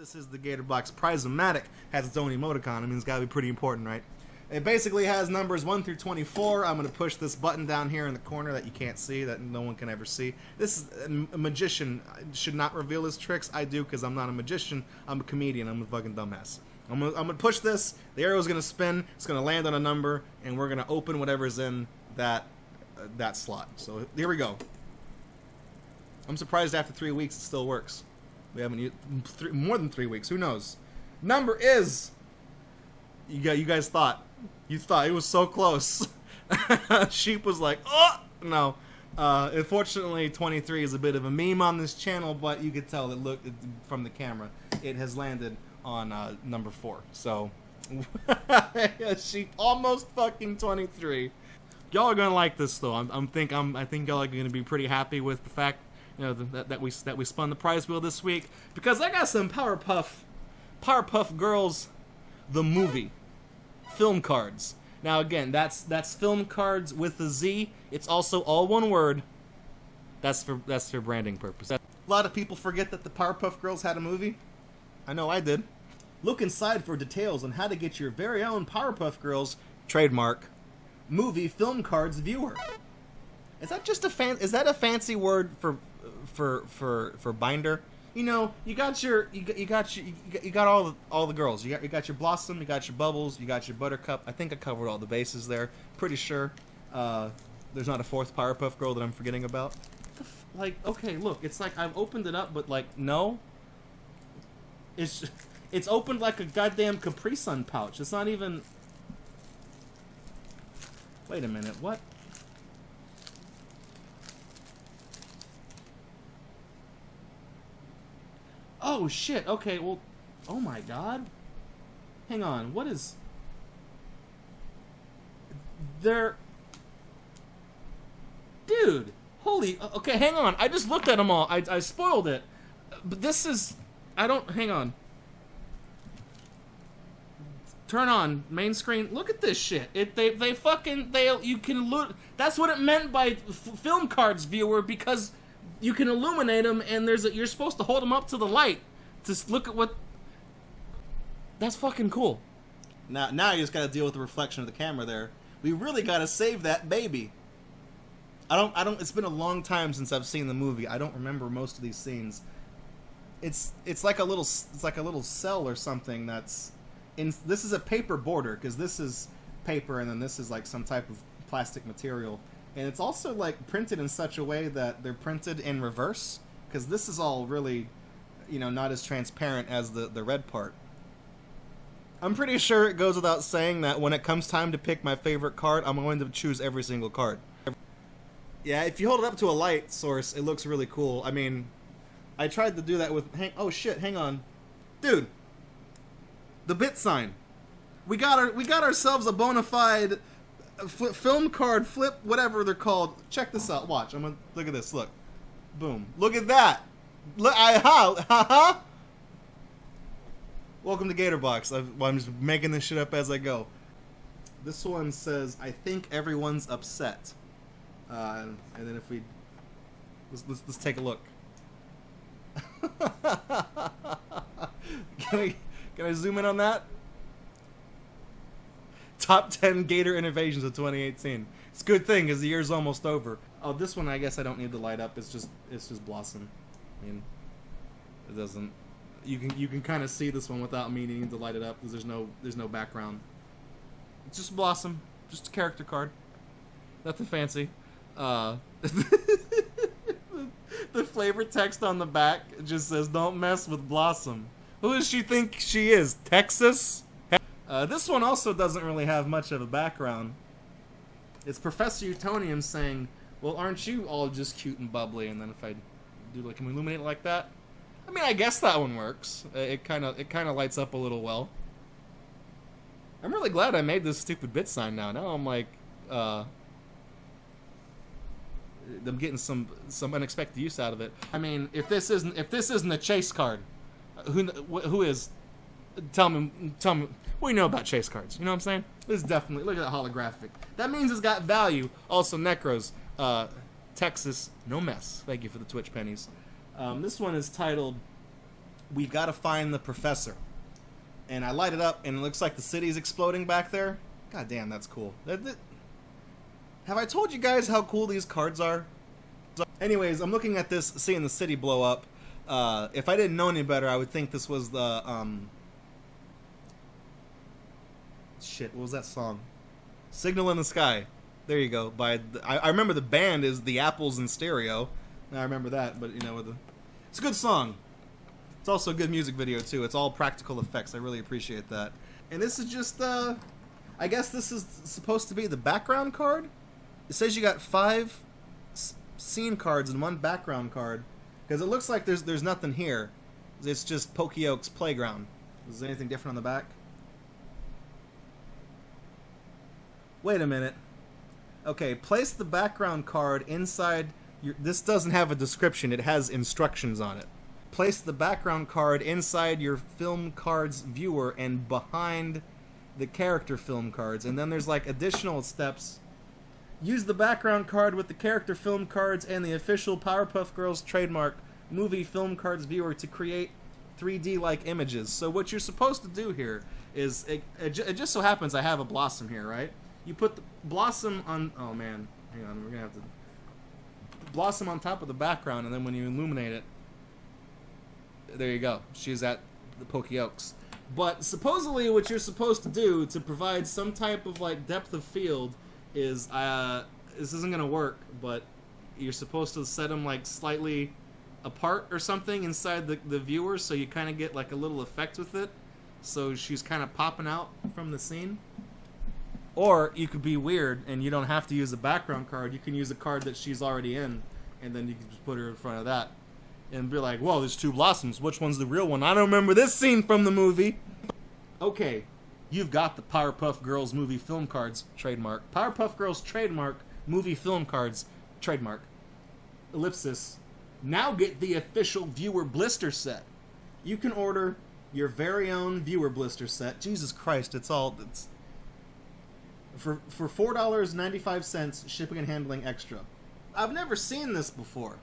This is the Gatorbox Prize-O-Matic, has its own emoticon. I mean, it's got to be pretty important, right? It basically has numbers 1 through 24. I'm going to push this button down here in the corner that you can't see, that no one can ever see. This is a magician should not reveal his tricks. I do because I'm not a magician. I'm a comedian. I'm a fucking dumbass. I'm gonna push this. The arrow's going to spin. It's going to land on a number, and we're going to open whatever's in that slot. So here we go. I'm surprised after 3 weeks it still works. We haven't used more than 3 weeks. Who knows? Number is. You guys thought. You thought it was so close. Sheep was like, oh no. Unfortunately, 23 is a bit of a meme on this channel, but you could tell that look from the camera, it has landed on number 4. So, Sheep almost fucking 23. Y'all are gonna like this though. I think y'all are gonna be pretty happy with the fact. You know, that we spun the prize wheel this week, because I got some Powerpuff Girls, the movie, film cards. Now again, that's film cards with a Z. It's also all one word. That's for branding purposes. A lot of people forget that the Powerpuff Girls had a movie. I know I did. Look inside for details on how to get your very own Powerpuff Girls trademark movie film cards viewer. Is that just is that a fancy word for binder? You know, you got all the girls. You got your Blossom, you got your Bubbles, you got your Buttercup. I think I covered all the bases there. Pretty sure. There's not a 4th Powerpuff Girl that I'm forgetting about. Like, okay, look, it's like I've opened it up, but like no. It's opened like a goddamn Capri Sun pouch. It's not even. Wait a minute, what? Oh shit, okay, well, oh my god. Hang on, what is... They're... Dude, holy... Okay, hang on, I just looked at them all. I spoiled it. But this is... hang on. Turn on, main screen. Look at this shit. You can look... That's what it meant by film cards viewer, because... You can illuminate them, and you're supposed to hold them up to the light to look at what. That's fucking cool. Now you just gotta deal with the reflection of the camera there. We really gotta save that baby. It's been a long time since I've seen the movie. I don't remember most of these scenes. It's like a little cell or something that's in. This is a paper border, because this is paper, and then this is like some type of plastic material. And it's also like printed in such a way that they're printed in reverse, because this is all really, you know, not as transparent as the red part. I'm pretty sure it goes without saying that when it comes time to pick my favorite card, I'm going to choose every single card. Yeah, if you hold it up to a light source, it looks really cool. I mean, I tried to do that with... oh shit, hang on. Dude! The bit sign. We got ourselves a bona fide... film card flip, whatever they're called. Check this out. Watch. I'm gonna look at this. Look, boom. Look at that. Look. Welcome to GatorBox. I'm just making this shit up as I go. This one says, "I think everyone's upset." And then if we let's take a look. Can I zoom in on that? Top 10 Gator innovations of 2018. It's a good thing, because the year's almost over. Oh, this one I guess I don't need to light up. It's just Blossom. I mean, it doesn't. You can kind of see this one without me needing to light it up, because there's no background. It's just Blossom, just a character card. Nothing fancy. The flavor text on the back just says, "Don't mess with Blossom." Who does she think she is? Texas? This one also doesn't really have much of a background. It's Professor Utonium saying, "Well, aren't you all just cute and bubbly?" And then if I do like, can we illuminate it like that? I mean, I guess that one works. It kind of lights up a little well. I'm really glad I made this stupid bit sign now. Now I'm like, I'm getting some unexpected use out of it. I mean, if this isn't a chase card, who is? Tell me what do you know about chase cards? You know what I'm saying? This is definitely, look at that holographic. That means it's got value. Also, Necros, Texas, no mess. Thank you for the Twitch pennies. This one is titled we gotta find the professor. And I light it up, and it looks like the city's exploding back there. God damn, that's cool. Have I told you guys how cool these cards are? So, anyways, I'm looking at this, seeing the city blow up. If I didn't know any better, I would think this was the, shit, what was that song? Signal in the Sky. There you go. I remember the band is The Apples in Stereo. I remember that, but, you know, it's a good song. It's also a good music video, too. It's all practical effects. I really appreciate that. And this is just, I guess this is supposed to be the background card? It says you got 5 scene cards and 1 background card. Because it looks like there's nothing here. It's just Pokeoke's playground. Is there anything different on the back? Wait a minute. Okay, place the background card inside your... This doesn't have a description. It has instructions on it. Place the background card inside your film cards viewer and behind the character film cards. And then there's like additional steps. Use the background card with the character film cards and the official Powerpuff Girls trademark movie film cards viewer to create 3D-like images. So what you're supposed to do here is... It just so happens I have a Blossom here, right? You put the Blossom on... Oh, man. Hang on. We're going to have to... Blossom on top of the background, and then when you illuminate it... There you go. She's at the Pokeokes. But supposedly what you're supposed to do to provide some type of, like, depth of field is... this isn't going to work, but you're supposed to set them, like, slightly apart or something inside the viewer, so you kind of get, like, a little effect with it. So she's kind of popping out from the scene. Or you could be weird and you don't have to use a background card. You can use a card that she's already in, and then you can just put her in front of that. And be like, whoa, there's 2 Blossoms. Which one's the real one? I don't remember this scene from the movie. Okay, you've got the Powerpuff Girls movie film cards trademark. Powerpuff Girls trademark movie film cards trademark. Ellipsis. Now get the official viewer blister set. You can order your very own viewer blister set. Jesus Christ, it's for $4.95 shipping and handling extra. I've never seen this before.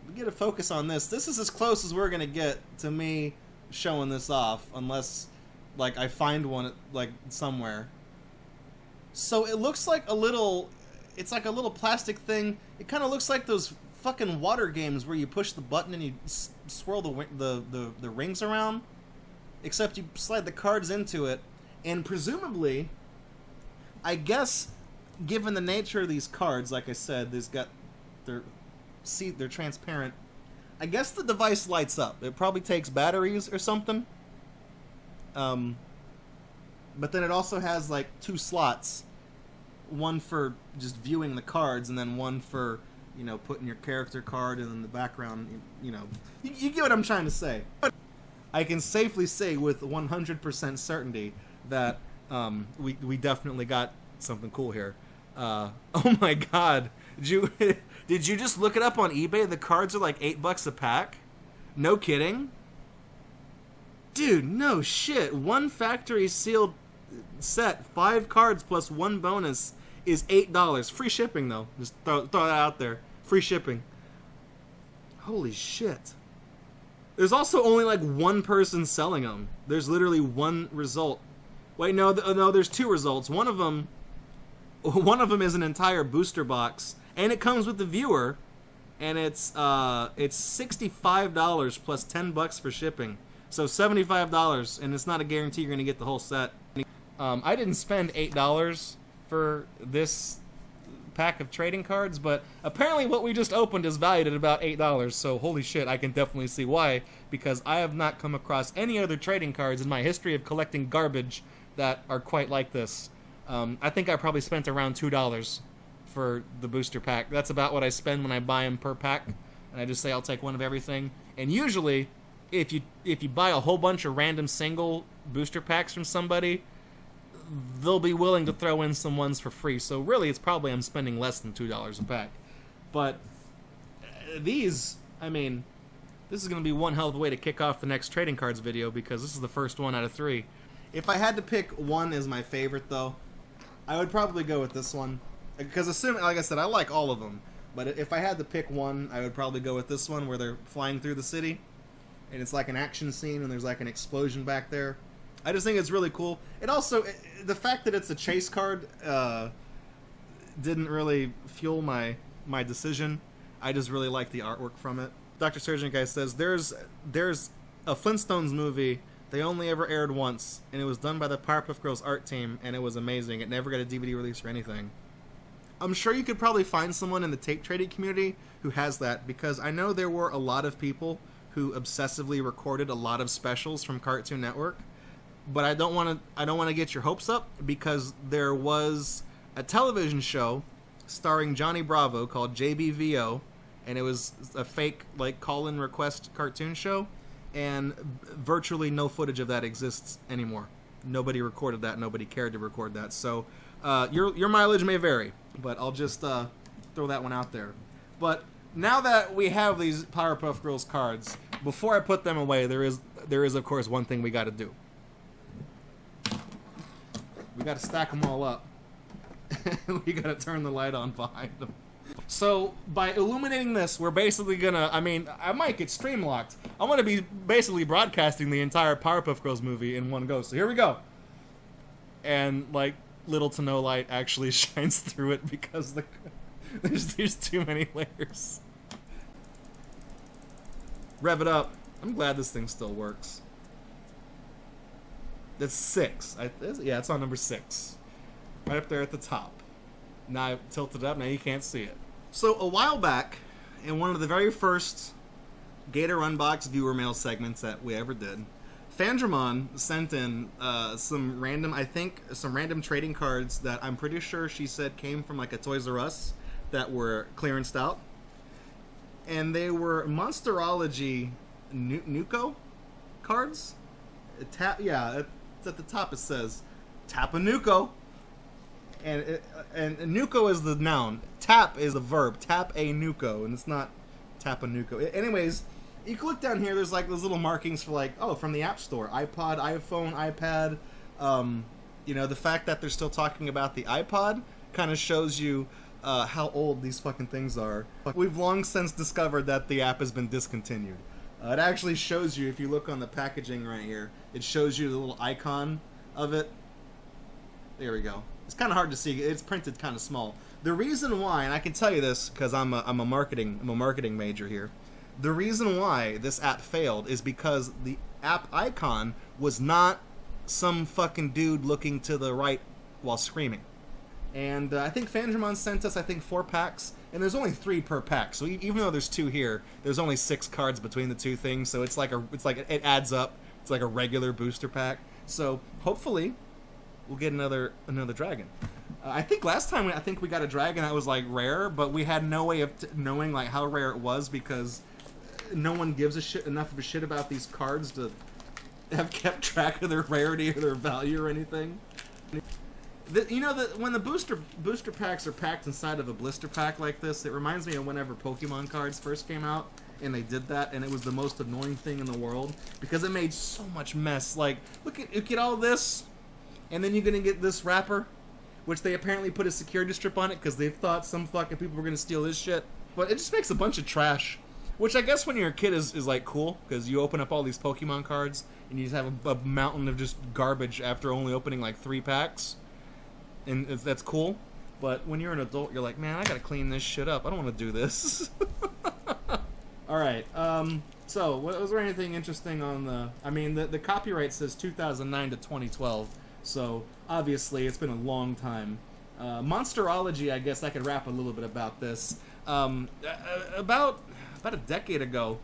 We get a focus on this. This is as close as we're gonna get to me showing this off, unless like I find one like somewhere. So it looks like a little, it's like a little plastic thing. It kind of looks like those fucking water games where you push the button and you swirl the rings around, except you slide the cards into it, and presumably, I guess, given the nature of these cards, like I said, they're transparent. I guess the device lights up. It probably takes batteries or something. But then it also has like 2 slots, one for just viewing the cards, and then one for, you know, putting your character card in the background. You know, you get what I'm trying to say. But I can safely say with 100% certainty that we definitely got something cool here. Oh my god. Did you just look it up on eBay? The cards are like $8 a pack? No kidding? Dude, no shit. 1 factory sealed set, 5 cards plus 1 bonus is $8. Free shipping though. Just throw that out there. Free shipping. Holy shit. There's also only like 1 person selling them. There's literally 1 result. Wait, no, there's 2 results. One of them is an entire booster box, and it comes with the viewer, and it's $65 plus $10 for shipping, so $75, and it's not a guarantee you're gonna get the whole set. I didn't spend $8 for this pack of trading cards, but apparently what we just opened is valued at about $8, so holy shit, I can definitely see why, because I have not come across any other trading cards in my history of collecting garbage that are quite like this. I think I probably spent around $2 for the booster pack. That's about what I spend when I buy them per pack, and I just say I'll take one of everything. And usually, if you buy a whole bunch of random single booster packs from somebody, they'll be willing to throw in some ones for free. So really, it's probably I'm spending less than $2 a pack. But these, I mean, this is going to be one hell of a way to kick off the next trading cards video, because this is the first one out of 3. If I had to pick one as my favorite, though, I would probably go with this one. Because assuming, like I said, I like all of them. But if I had to pick one, I would probably go with this one where they're flying through the city. and it's like an action scene, and there's like an explosion back there. I just think it's really cool. It also, the fact that it's a chase card didn't really fuel my decision. I just really like the artwork from it. Dr. Surgeon Guy says, there's a Flintstones movie. They only ever aired once, and it was done by the Powerpuff Girls art team, and it was amazing. It never got a DVD release or anything. I'm sure you could probably find someone in the tape trading community who has that, because I know there were a lot of people who obsessively recorded a lot of specials from Cartoon Network. But I don't want to get your hopes up, because there was a television show starring Johnny Bravo called JBVO, and it was a fake like call-in request cartoon show, and virtually no footage of that exists anymore. Nobody recorded that. Nobody cared to record that. So your mileage may vary, but I'll just throw that one out there. But now that we have these Powerpuff Girls cards, before I put them away, there is of course one thing we got to do. We got to stack them all up. We got to turn the light on behind them. So, by illuminating this, we're basically gonna... I mean, I might get stream locked. I'm gonna be basically broadcasting the entire Powerpuff Girls movie in one go. So here we go. And, like, little to no light actually shines through it because there's too many layers. Rev it up. I'm glad this thing still works. That's 6. Yeah, it's on number 6. Right up there at the top. Now I tilted it up, now you can't see it. So a while back, in one of the very first GatorUNbox viewer mail segments that we ever did, Fandramon sent in some random trading cards that I'm pretty sure she said came from like a Toys R Us that were clearanced out. And they were Monsterology Nuco cards. At the top it says Tapa Nuco. And Nuco is the noun. Tap is the verb. Tap a Nuco, and it's not Tapa Nuco. Anyways, you can look down here. There's like those little markings for like, oh, from the App Store, iPod, iPhone, iPad. You know, the fact that they're still talking about the iPod kind of shows you how old these fucking things are. We've long since discovered that the app has been discontinued. It actually shows you, if you look on the packaging right here, it shows you the little icon of it. There we go. It's kind of hard to see. It's printed kind of small. The reason why, and I can tell you this because I'm a marketing major here. The reason why this app failed is because the app icon was not some fucking dude looking to the right while screaming. And I think Fandramon sent us 4 packs, and there's only 3 per pack. So even though there's 2 here, there's only 6 cards between the 2 things. So it adds up. It's like a regular booster pack. So hopefully we'll get another dragon. I think last time we got a dragon that was like rare, but we had no way of knowing like how rare it was because no one gives enough of a shit about these cards to have kept track of their rarity or their value or anything. When the booster packs are packed inside of a blister pack like this, it reminds me of whenever Pokemon cards first came out, and they did that, and it was the most annoying thing in the world because it made so much mess. Like, look at all this, and then you're gonna get this wrapper, which they apparently put a security strip on it because they thought some fucking people were gonna steal this shit. But it just makes a bunch of trash, which I guess when you're a kid is like cool because you open up all these Pokemon cards and you just have a mountain of just garbage after only opening like 3 packs. And that's cool, but when you're an adult, you're like, man, I gotta clean this shit up. I don't want to do this. All right. So, was there anything interesting on the? I mean, the copyright says 2009 to 2012, so obviously it's been a long time. Monsterology, I guess I could rap a little bit about this. About a decade ago,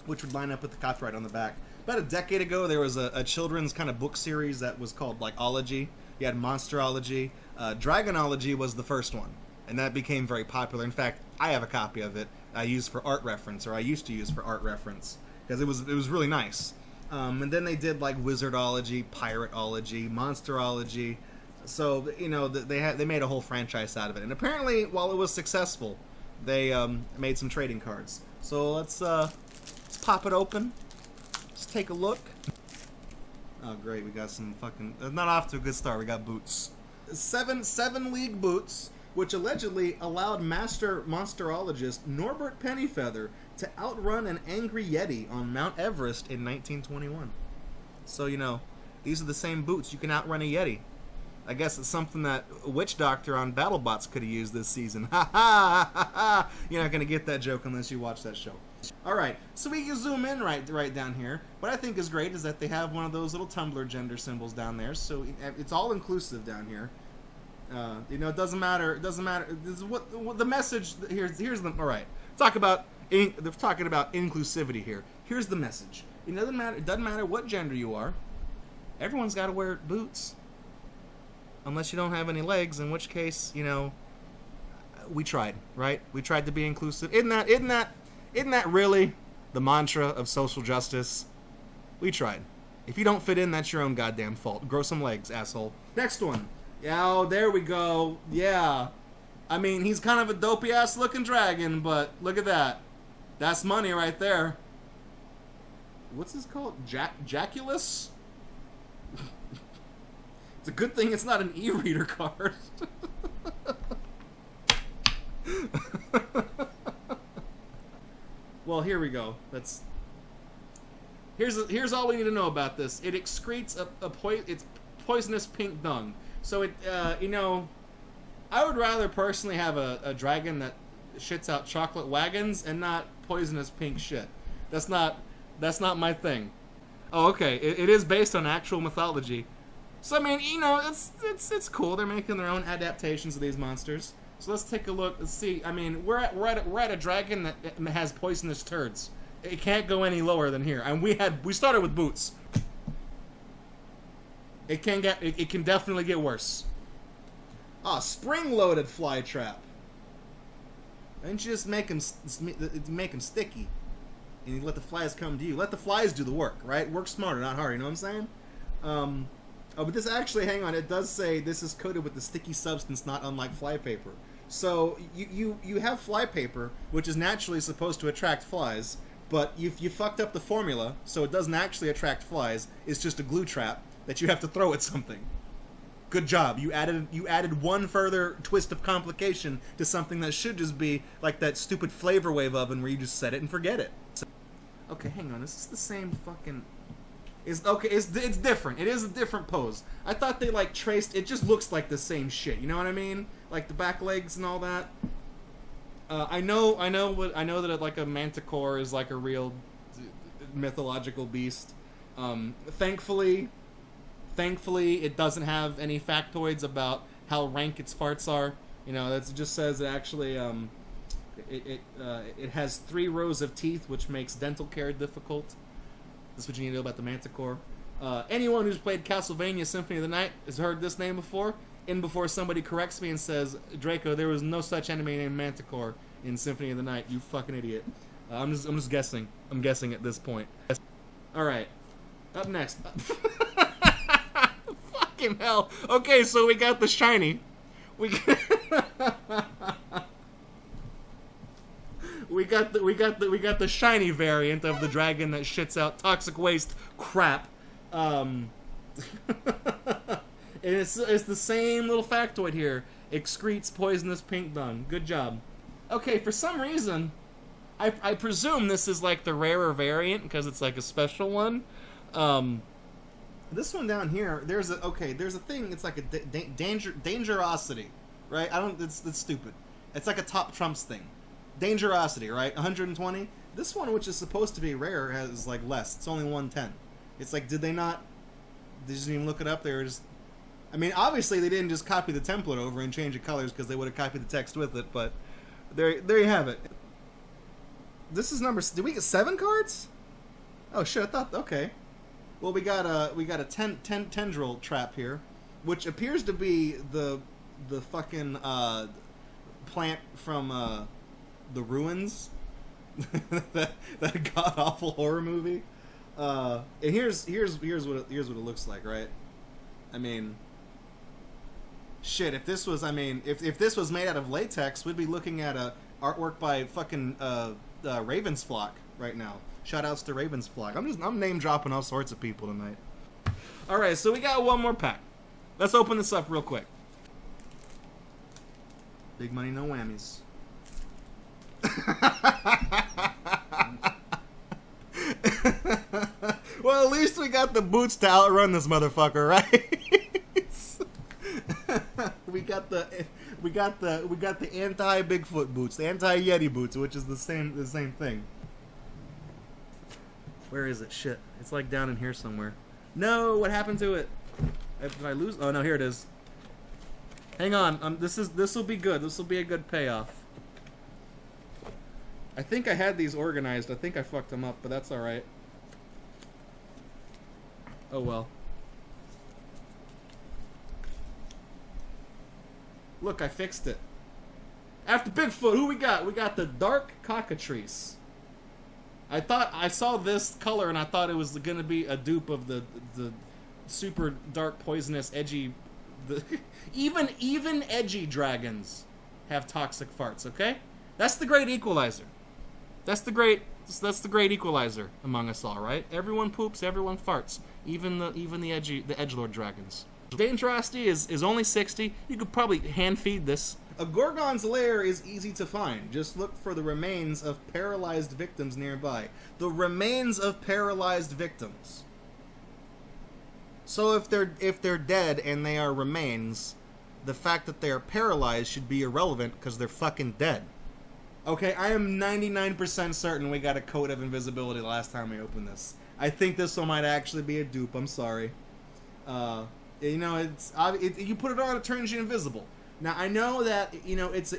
which would line up with the copyright on the back. About a decade ago, there was a children's kind of book series that was called like Ology. You had Monsterology. Dragonology was the first one, and that became very popular. In fact, I have a copy of it I used for art reference, or I used to use for art reference, because it was really nice. And then they did like Wizardology, Piratology, Monsterology. So, you know, they made a whole franchise out of it. And apparently, while it was successful, they made some trading cards. So let's pop it open. Let's take a look. Oh, great, we got some fucking... Not off to a good start, we got boots. Seven league boots. which allegedly allowed master monsterologist Norbert Pennyfeather to outrun an angry Yeti on Mount Everest in 1921. So, you know, these are the same boots. You can outrun a Yeti. I guess it's something that Witch Doctor on BattleBots could have used this season. Ha ha ha ha! You're not gonna get that joke unless you watch that show. All right, so we can zoom in right down here. What I think is great is that they have one of those little Tumblr gender symbols down there, so it's all inclusive down here. You know, it doesn't matter. It doesn't matter. This is what the message. Here's the. All right, they're talking about inclusivity here. Here's the message. It doesn't matter. It doesn't matter what gender you are. Everyone's got to wear boots. Unless you don't have any legs, in which case, you know, we tried, right? We tried to be inclusive. Isn't that really the mantra of social justice? We tried. If you don't fit in, that's your own goddamn fault. Grow some legs, asshole. Next one. Yeah, oh, there we go. Yeah. I mean, he's kind of a dopey-ass looking dragon, but look at that. That's money right there. What's this called? Jaculus? It's a good thing it's not an e-reader card. Well, here we go. Here's all we need to know about this. It excretes it's poisonous pink dung. So it you know, I would rather personally have a dragon that shits out chocolate wagons and not poisonous pink shit. That's not my thing. Oh, okay. It is based on actual mythology. So I mean, you know, it's cool. They're making their own adaptations of these monsters. So let's take a look. Let's see. I mean, we're at a dragon that has poisonous turds. It can't go any lower than here. And we started with boots. It can definitely get worse. Ah, spring-loaded fly trap. And you just make them sticky, and you let the flies come to you. Let the flies do the work, right? Work smarter, not harder. You know what I'm saying? Oh, but this actually, hang on, it does say this is coated with the sticky substance not unlike fly paper. So you have fly paper, which is naturally supposed to attract flies, but you fucked up the formula, so it doesn't actually attract flies. It's just a glue trap that you have to throw at something. Good job. You added one further twist of complication to something that should just be like that stupid flavor wave oven where you just set it and forget it. So, okay, hang on. Is this the same fucking... It's different. It is a different pose. I thought they like traced. It just looks like the same shit. You know what I mean? Like the back legs and all that. I know that like a manticore is like a real mythological beast. Thankfully, it doesn't have any factoids about how rank its farts are. You know, that just says it actually it has 3 rows of teeth, which makes dental care difficult. That's what you need to know about the Manticore. Anyone who's played Castlevania Symphony of the Night has heard this name before. Before somebody corrects me and says, Draco, there was no such enemy named Manticore in Symphony of the Night. You fucking idiot. I'm just guessing. I'm guessing at this point. All right. Up next. Fucking hell. Okay, so we got the shiny. We got the shiny variant of the dragon that shits out toxic waste crap. And it's the same little factoid here. Excretes poisonous pink dung. Good job. Okay, for some reason, I presume this is like the rarer variant because it's like a special one. This one down here, there's a thing. It's like a dangerosity, right? It's stupid. It's like a top trumps thing. Dangerosity, right? 120. This one, which is supposed to be rare, has like less. It's only 110. It's like, did they just even look it up? They were just... I mean, obviously they didn't just copy the template over and change the colors because they would have copied the text with it, but there you have it. This is number... Did we get 7 cards? Oh shit, I thought... Okay. Well, we got a tendril trap here, which appears to be the fucking plant from The Ruins, that god awful horror movie. And here's what it looks like, right? I mean, shit. If this was made out of latex, we'd be looking at a artwork by fucking Ravensflock right now. Shoutouts to Ravensflock. I'm name dropping all sorts of people tonight. All right, so we got one more pack. Let's open this up real quick. Big money, no whammies. Well, at least we got the boots to outrun this motherfucker, right? we got the anti-Bigfoot boots, the anti-Yeti boots, which is the same thing. Where is it? Shit, it's like down in here somewhere. No, what happened to it? Did I lose? Oh no, here it is. Hang on, this will be good. This will be a good payoff. I think I had these organized. I think I fucked them up, but that's all right. Oh well. Look, I fixed it. After Bigfoot, who we got? We got the dark cockatrice. I thought I saw this color and I thought it was gonna be a dupe of the super dark, poisonous, edgy. Even edgy dragons have toxic farts. Okay, that's the great equalizer. That's the great equalizer among us all, right? Everyone poops, everyone farts. Even the edgelord dragons. Dangerosity is only 60. You could probably hand feed this. A Gorgon's lair is easy to find. Just look for the remains of paralyzed victims nearby. The remains of paralyzed victims. So if they're dead and they are remains, the fact that they are paralyzed should be irrelevant because they're fucking dead. Okay, I am 99% certain we got a coat of invisibility the last time we opened this. I think this one might actually be a dupe. I'm sorry. You know, you put it on, it turns you invisible. Now I know that it's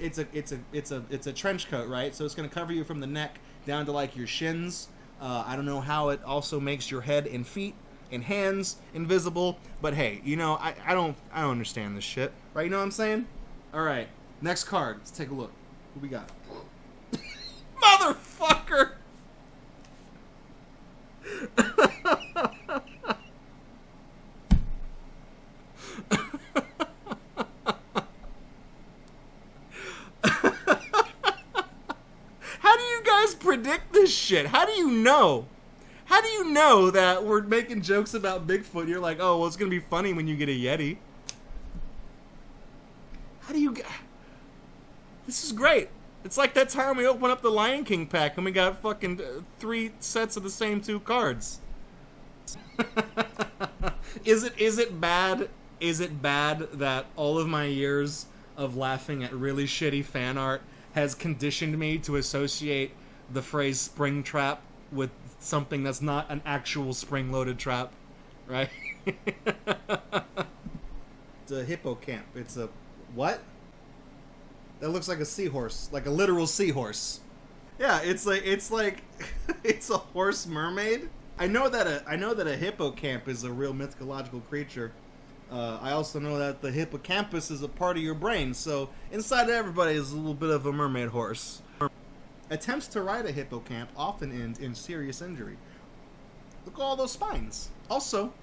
a trench coat, right? So it's gonna cover you from the neck down to like your shins. I don't know how it also makes your head and feet and hands invisible, but hey, I don't understand this shit, right? You know what I'm saying? All right, next card. Let's take a look. What we got? Motherfucker! How do you guys predict this shit? How do you know? How do you know that we're making jokes about Bigfoot? You're like, oh, well, it's gonna be funny when you get a Yeti. How do you... This is great. It's like that time we opened up the Lion King pack and we got fucking 3 sets of the same 2 cards. Is it bad? Is it bad that all of my years of laughing at really shitty fan art has conditioned me to associate the phrase spring trap with something that's not an actual spring-loaded trap, right? It's a hippocamp. It's a what? That looks like a seahorse, like a literal seahorse. Yeah, it's like it's a horse mermaid. I know that a hippocamp is a real mythological creature. I also know that the hippocampus is a part of your brain, so inside of everybody is a little bit of a mermaid horse. Attempts to ride a hippocamp often end in serious injury. Look at all those spines. Also,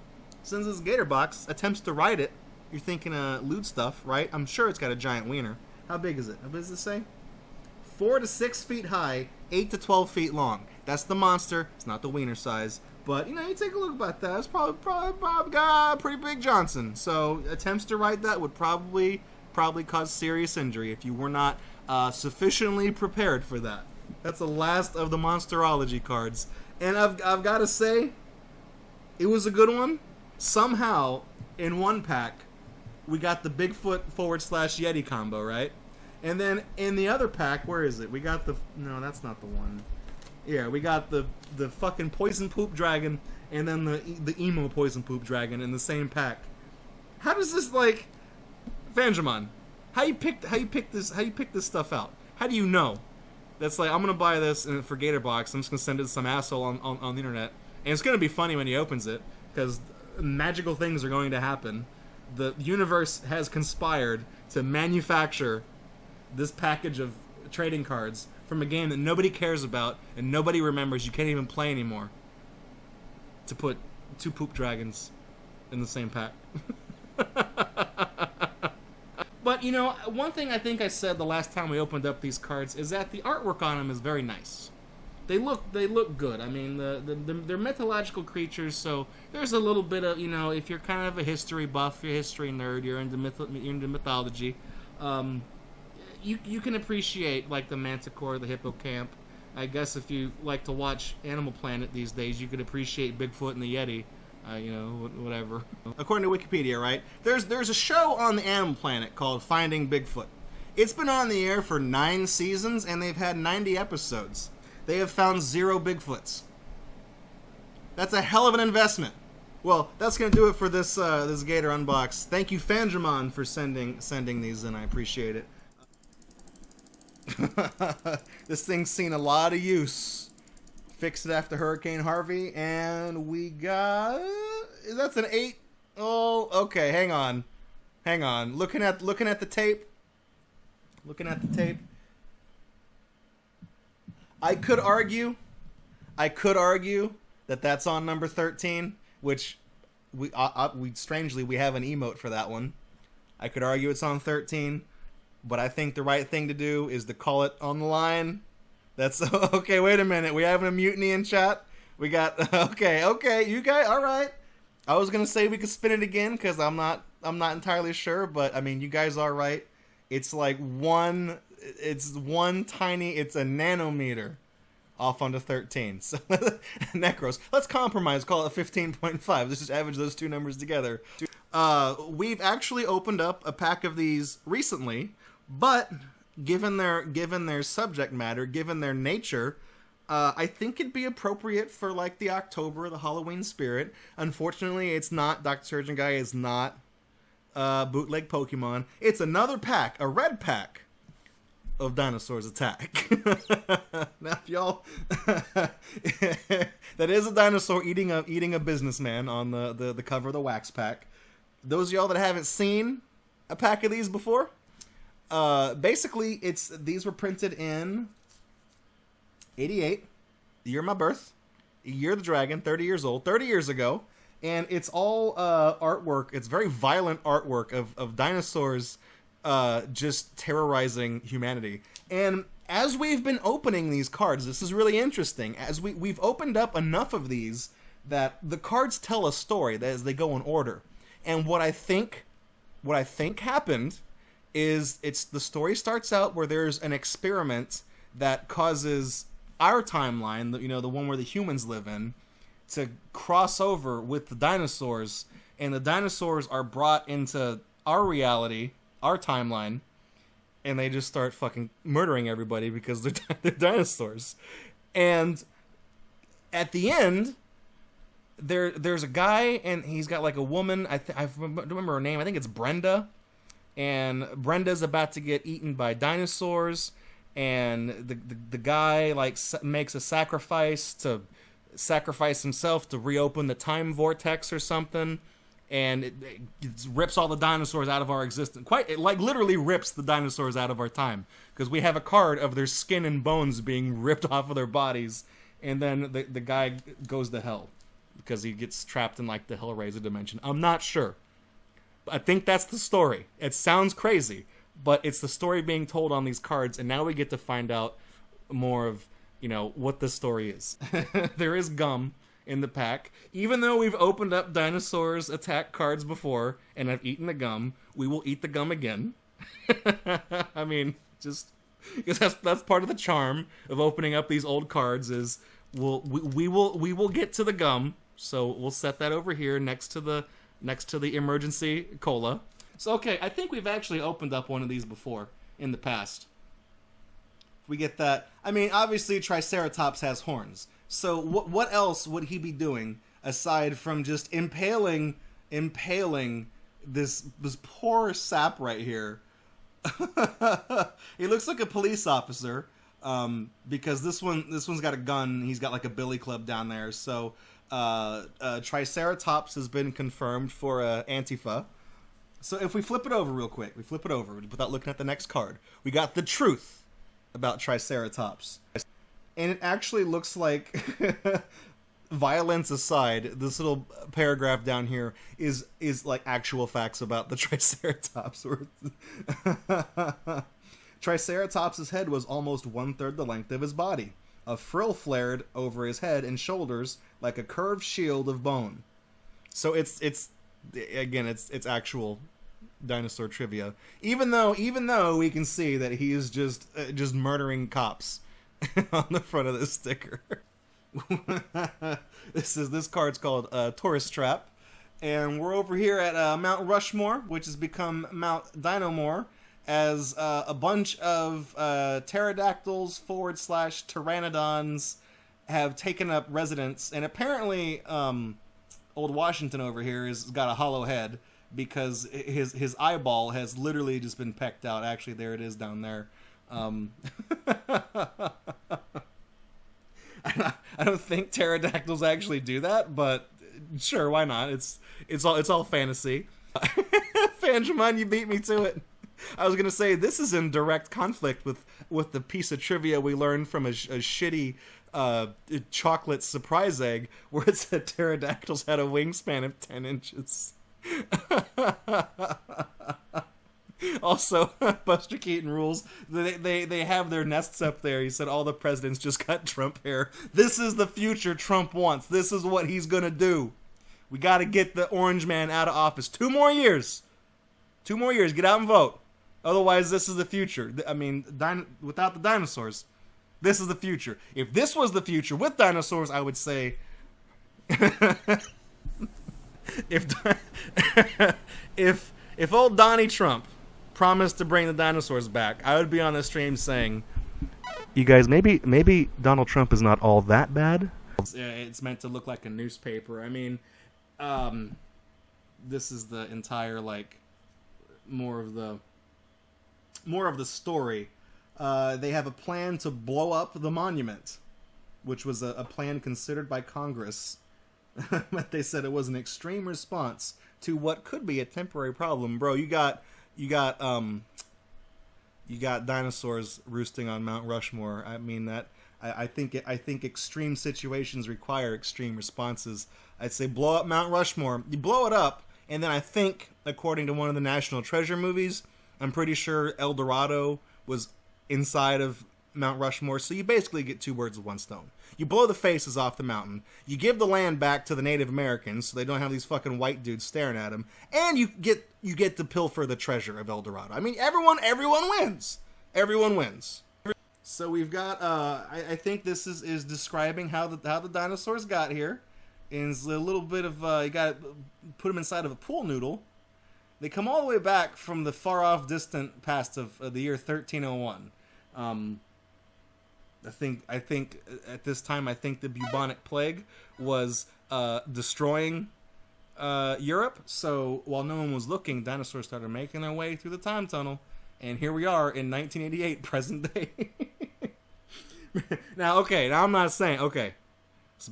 since it's GatorBox, attempts to ride it, you're thinking lewd stuff, right? I'm sure it's got a giant wiener. How big is it? What does it say? 4 to 6 feet high, 8 to 12 feet long. That's the monster. It's not the wiener size. But, you take a look about that. It's probably got a pretty big Johnson. So, attempts to ride that would probably cause serious injury if you were not sufficiently prepared for that. That's the last of the Monsterology cards. And I've got to say, it was a good one. Somehow, in one pack, we got the Bigfoot / Yeti combo, right? And then in the other pack, where is it? We got the... No, that's not the one. Yeah, we got the fucking poison poop dragon and then the emo poison poop dragon in the same pack. How does this, like... Fandramon, how you pick this stuff out? How do you know? That's like, I'm gonna buy this for GatorBox. I'm just gonna send it to some asshole on the internet. And it's gonna be funny when he opens it, because magical things are going to happen. The universe has conspired to manufacture this package of trading cards from a game that nobody cares about and nobody remembers. You can't even play anymore. To put 2 poop dragons in the same pack. But, one thing I think I said the last time we opened up these cards is that the artwork on them is very nice. They look good. I mean, they're mythological creatures, so there's a little bit of, if you're kind of a history buff, you're a history nerd, you're into mythology, you can appreciate like the Manticore, the Hippocamp. I guess if you like to watch Animal Planet these days, you could appreciate Bigfoot and the Yeti. You know, whatever. According to Wikipedia, right? There's a show on the Animal Planet called Finding Bigfoot. It's been on the air for 9 seasons, and they've had 90 episodes. They have found 0 Bigfoots. That's a hell of an investment. Well, that's going to do it for this this GatorUnbox. Thank you, Fandramon, for sending these in. I appreciate it. This thing's seen a lot of use. Fixed it after Hurricane Harvey, and we got... That's an 8. Oh, okay, hang on. Looking at the tape. I could argue that that's on number 13, which we strangely we have an emote for that one. I could argue it's on 13, but I think the right thing to do is to call it on the line. That's okay. Wait a minute, we having a mutiny in chat. We got okay. You guys, all right. I was gonna say we could spin it again because I'm not entirely sure, but I mean you guys are right. It's like it's a nanometer off onto 13. So Necros, let's compromise, call it 15.5. Let's just average those two numbers together. We've actually opened up a pack of these recently, but given their subject matter, given their nature, I think it'd be appropriate for like the October, the Halloween spirit. Unfortunately, it's not. Dr. Surgeon Guy is not bootleg Pokemon. It's another pack, a red pack of Dinosaurs Attack. Now, if y'all, that is a dinosaur eating a businessman on the cover of the wax pack. Those of y'all that haven't seen a pack of these before, basically these were printed in 88, the year of my birth, year of the dragon, 30 years old, 30 years ago. And it's all artwork. It's very violent artwork of dinosaurs just terrorizing humanity. And as we've been opening these cards, this is really interesting. As we've opened up enough of these that the cards tell a story as they go in order. And what I think happened is the story starts out where there's an experiment that causes our timeline, the one where the humans live in, to cross over with the dinosaurs, and the dinosaurs are brought into our reality, our timeline, and they just start fucking murdering everybody because they're dinosaurs. And at the end, there's a guy, and he's got like a woman. I don't remember her name. I think it's Brenda, and Brenda's about to get eaten by dinosaurs, and the guy like makes a sacrifice himself to reopen the time vortex or something, and it rips all the dinosaurs out of our existence. It like literally rips the dinosaurs out of our time, because we have a card of their skin and bones being ripped off of their bodies, and then the guy goes to hell because he gets trapped in like the Hellraiser dimension. I'm not sure. I think that's the story. It sounds crazy, but it's the story being told on these cards, and now we get to find out more of what the story is. There is gum in the pack. Even though we've opened up Dinosaurs Attack cards before and I've eaten the gum, we will eat the gum again. I mean, just because that's part of the charm of opening up these old cards is we will get to the gum. So we'll set that over here next to the emergency cola. So okay, I think we've actually opened up one of these before in the past. We get that. I mean, obviously Triceratops has horns. So what else would he be doing aside from just impaling this poor sap right here? He looks like a police officer, because this one's got a gun. He's got like a billy club down there. So Triceratops has been confirmed for Antifa. So if we flip it over real quick, without looking at the next card, we got the truth about Triceratops. And it actually looks like, violence aside, this little paragraph down here is like actual facts about the Triceratops. Triceratops' head was almost 1/3 the length of his body. A frill flared over his head and shoulders like a curved shield of bone. So it's actual dinosaur trivia. Even though we can see that he is just murdering cops on the front of this sticker. This card's called Tourist Trap, and we're over here at Mount Rushmore, which has become Mount Dinomore, as a bunch of pterodactyls / pteranodons have taken up residence, and apparently Old Washington over here has got a hollow head because his eyeball has literally just been pecked out. Actually, there it is down there. I don't think pterodactyls actually do that, but sure, why not? It's all fantasy. Fandramon, you beat me to it. I was gonna say this is in direct conflict with the piece of trivia we learned from a shitty chocolate surprise egg, where it said pterodactyls had a wingspan of 10 inches. Also, Buster Keaton rules. They have their nests up there. He said all the presidents just got Trump hair. This is the future Trump wants. This is what he's gonna do. We gotta get the orange man out of office. 2 more years. 2 more years. Get out and vote. Otherwise, this is the future. I mean, without the dinosaurs, this is the future. If this was the future with dinosaurs, I would say... if old Donnie Trump promised to bring the dinosaurs back, I would be on the stream saying, you guys, maybe Donald Trump is not all that bad. It's meant to look like a newspaper. I mean, this is the entire, like, more of the story. They have a plan to blow up the monument, which was a plan considered by Congress. But they said it was an extreme response to what could be a temporary problem. Bro, you got dinosaurs roosting on Mount Rushmore. I mean, that I think extreme situations require extreme responses. I'd say blow up Mount Rushmore. You blow it up, and then I think, according to one of the National Treasure movies, I'm pretty sure El Dorado was inside of Mount Rushmore, so you basically get 2 birds with 1 stone. You blow the faces off the mountain, you give the land back to the Native Americans so they don't have these fucking white dudes staring at them, and you get to pilfer the treasure of El Dorado. I mean, everyone wins. Everyone wins. So we've got, I think this is describing how the dinosaurs got here. And it's a little bit of, you gotta put them inside of a pool noodle. They come all the way back from the far-off distant past of the year 1301. I think at this time, I think the bubonic plague was destroying Europe. So while no one was looking, dinosaurs started making their way through the time tunnel, and here we are in 1988, present day. Now I'm not saying, so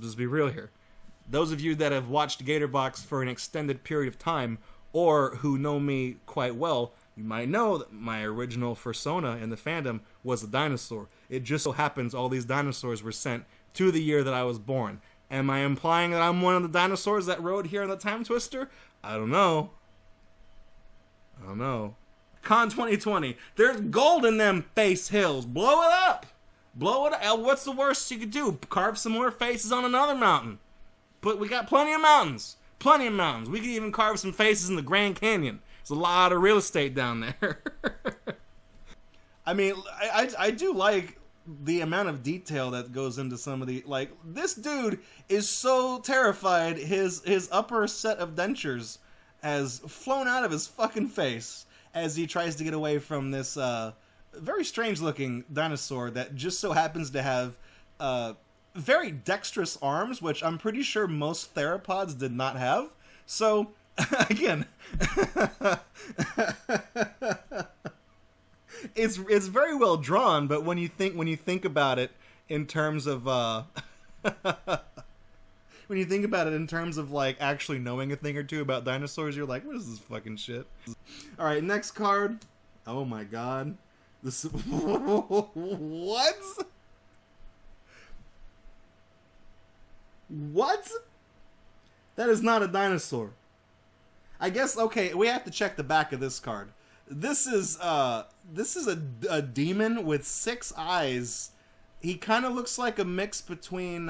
let's be real here. Those of you that have watched GatorBox for an extended period of time, or who know me quite well, you might know that my original persona in the fandom was a dinosaur. It just so happens all these dinosaurs were sent to the year that I was born. Am I implying that I'm one of the dinosaurs that rode here on the Time Twister? I don't know. Con 2020. There's gold in them face hills. Blow it up. Blow it up. What's the worst you could do? Carve some more faces on another mountain. But we got plenty of mountains. Plenty of mountains. We could even carve some faces in the Grand Canyon. There's a lot of real estate down there. I mean, I do like the amount of detail that goes into some of the, like, this dude is so terrified his upper set of dentures has flown out of his fucking face as he tries to get away from this very strange looking dinosaur that just so happens to have very dexterous arms, which I'm pretty sure most theropods did not have. So again, it's very well drawn, but when you think about it in terms of when you think about it in terms of like actually knowing a thing or two about dinosaurs, you're like, what is this fucking shit? All right, next card. Oh my god, this what? What? That is not a dinosaur. I guess, okay, we have to check the back of this card. This is a demon with 6 eyes. He kind of looks like a mix between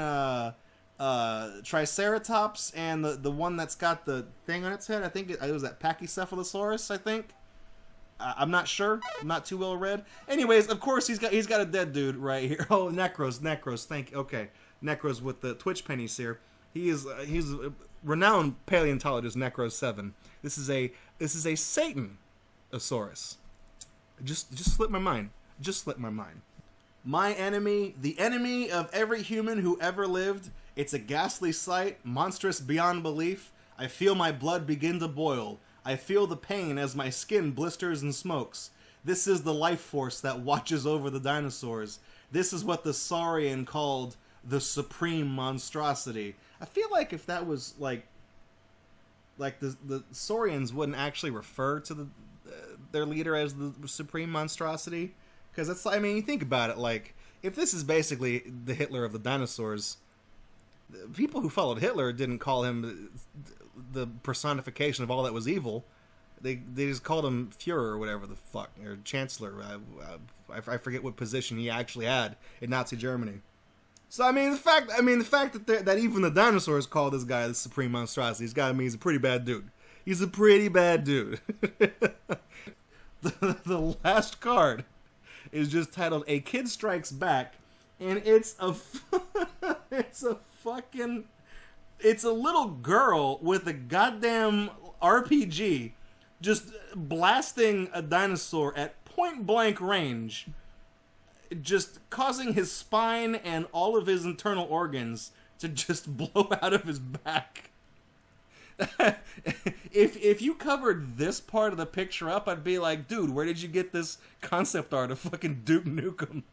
Triceratops and the one that's got the thing on its head. I think it was that Pachycephalosaurus, I think. I'm not sure. I'm not too well read. Anyways, of course he's got a dead dude right here. Oh, Necros. Thank you. Okay, Necros with the Twitch pennies here. He's a renowned paleontologist, Necros 7. This is a Satan-osaurus. Just slipped my mind. Just slipped my mind. My enemy, the enemy of every human who ever lived. It's a ghastly sight, monstrous beyond belief. I feel my blood begin to boil. I feel the pain as my skin blisters and smokes. This is the life force that watches over the dinosaurs. This is what the Saurian called the supreme monstrosity. I feel like if that was like the Saurians wouldn't actually refer to their leader as the supreme monstrosity, because that's, I mean, you think about it, like if this is basically the Hitler of the dinosaurs, people who followed Hitler didn't call him the personification of all that was evil. They just called him Führer or whatever the fuck, or Chancellor. I forget what position he actually had in Nazi Germany. So I mean the fact that even the dinosaurs call this guy the supreme monstrosity, he's got me. He's a pretty bad dude. He's a pretty bad dude. The last card is just titled "A Kid Strikes Back," and it's a little girl with a goddamn RPG just blasting a dinosaur at point blank range, just causing his spine and all of his internal organs to just blow out of his back. If you covered this part of the picture up, I'd be like, dude, where did you get this concept art of fucking Duke Nukem?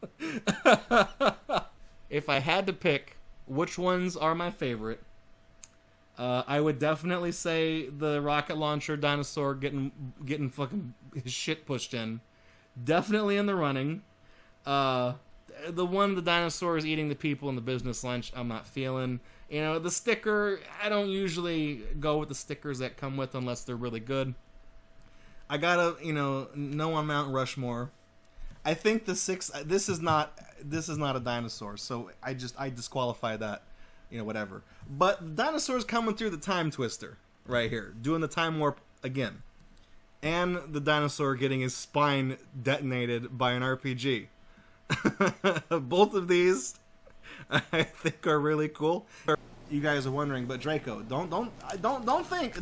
If I had to pick which ones are my favorite, I would definitely say the rocket launcher dinosaur getting fucking his shit pushed in. Definitely in the running. The one, the dinosaurs eating the people in the business lunch, I'm not feeling. You know, the sticker, I don't usually go with the stickers that come with unless they're really good. I gotta, no on Mount Rushmore. I think this is not a dinosaur, so I disqualify that. Whatever. But dinosaurs coming through the time twister right here, doing the time warp again, and the dinosaur getting his spine detonated by an RPG. Both of these, I think, are really cool. You guys are wondering, but Draco, don't think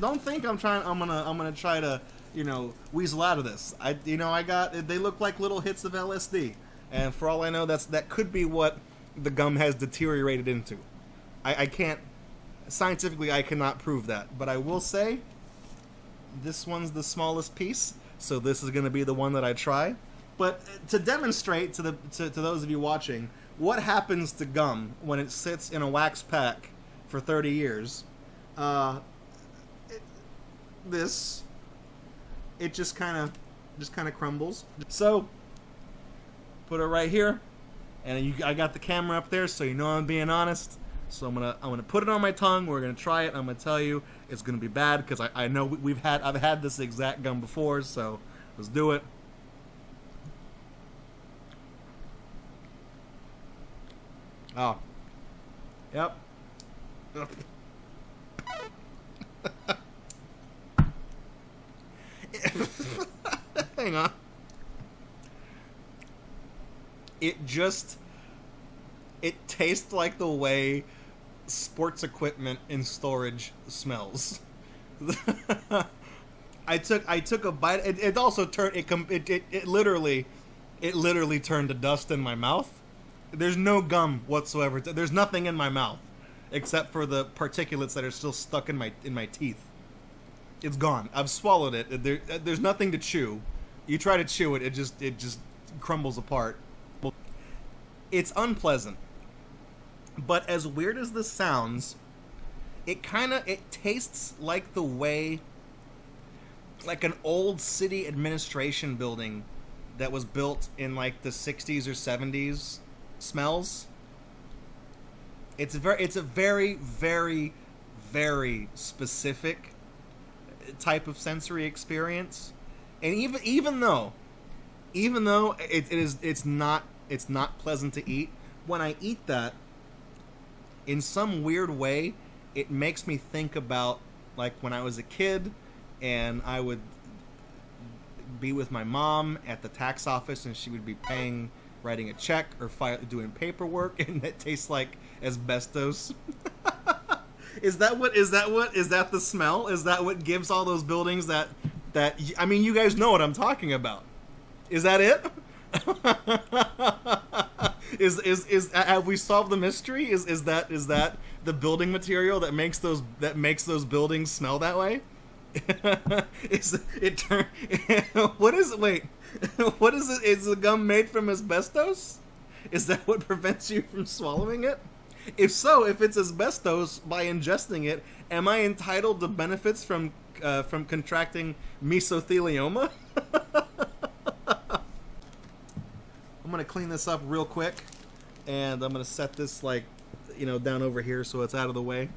I'm gonna try to weasel out of this. They look like little hits of LSD, and for all I know, that could be what the gum has deteriorated into. I can't, scientifically I cannot prove that, but I will say this one's the smallest piece, so this is going to be the one that I try. But to demonstrate to those of you watching what happens to gum when it sits in a wax pack for 30 years, it just kind of crumbles. So put it right here, and I got the camera up there, so I'm being honest. So I'm gonna put it on my tongue. We're gonna try it. I'm gonna tell you it's gonna be bad because I know I've had this exact gum before. So let's do it. Oh, yep. Hang on. It tastes like the way sports equipment in storage smells. I took a bite. It also turned. It literally turned to dust in my mouth. There's no gum whatsoever. There's nothing in my mouth except for the particulates that are still stuck in my teeth. It's gone. I've swallowed it. There's nothing to chew. You try to chew it, it just crumbles apart. It's unpleasant. But as weird as this sounds, it tastes like the way, like an old city administration building that was built in like the 60s or 70s smells. It's a very, very, very specific type of sensory experience. And even though it's not pleasant to eat, when I eat that, in some weird way, it makes me think about like when I was a kid and I would be with my mom at the tax office and she would be writing a check or doing paperwork, and it tastes like asbestos. Is that the smell? Is that what gives all those buildings that I mean, you guys know what I'm talking about. Is that it? Have we solved the mystery? Is that the building material that makes those buildings smell that way? What is it? Wait, what is it? Is the gum made from asbestos? Is that what prevents you from swallowing it? If so, if it's asbestos, by ingesting it, am I entitled to benefits from contracting mesothelioma? I'm gonna clean this up real quick, and I'm gonna set this down over here so it's out of the way.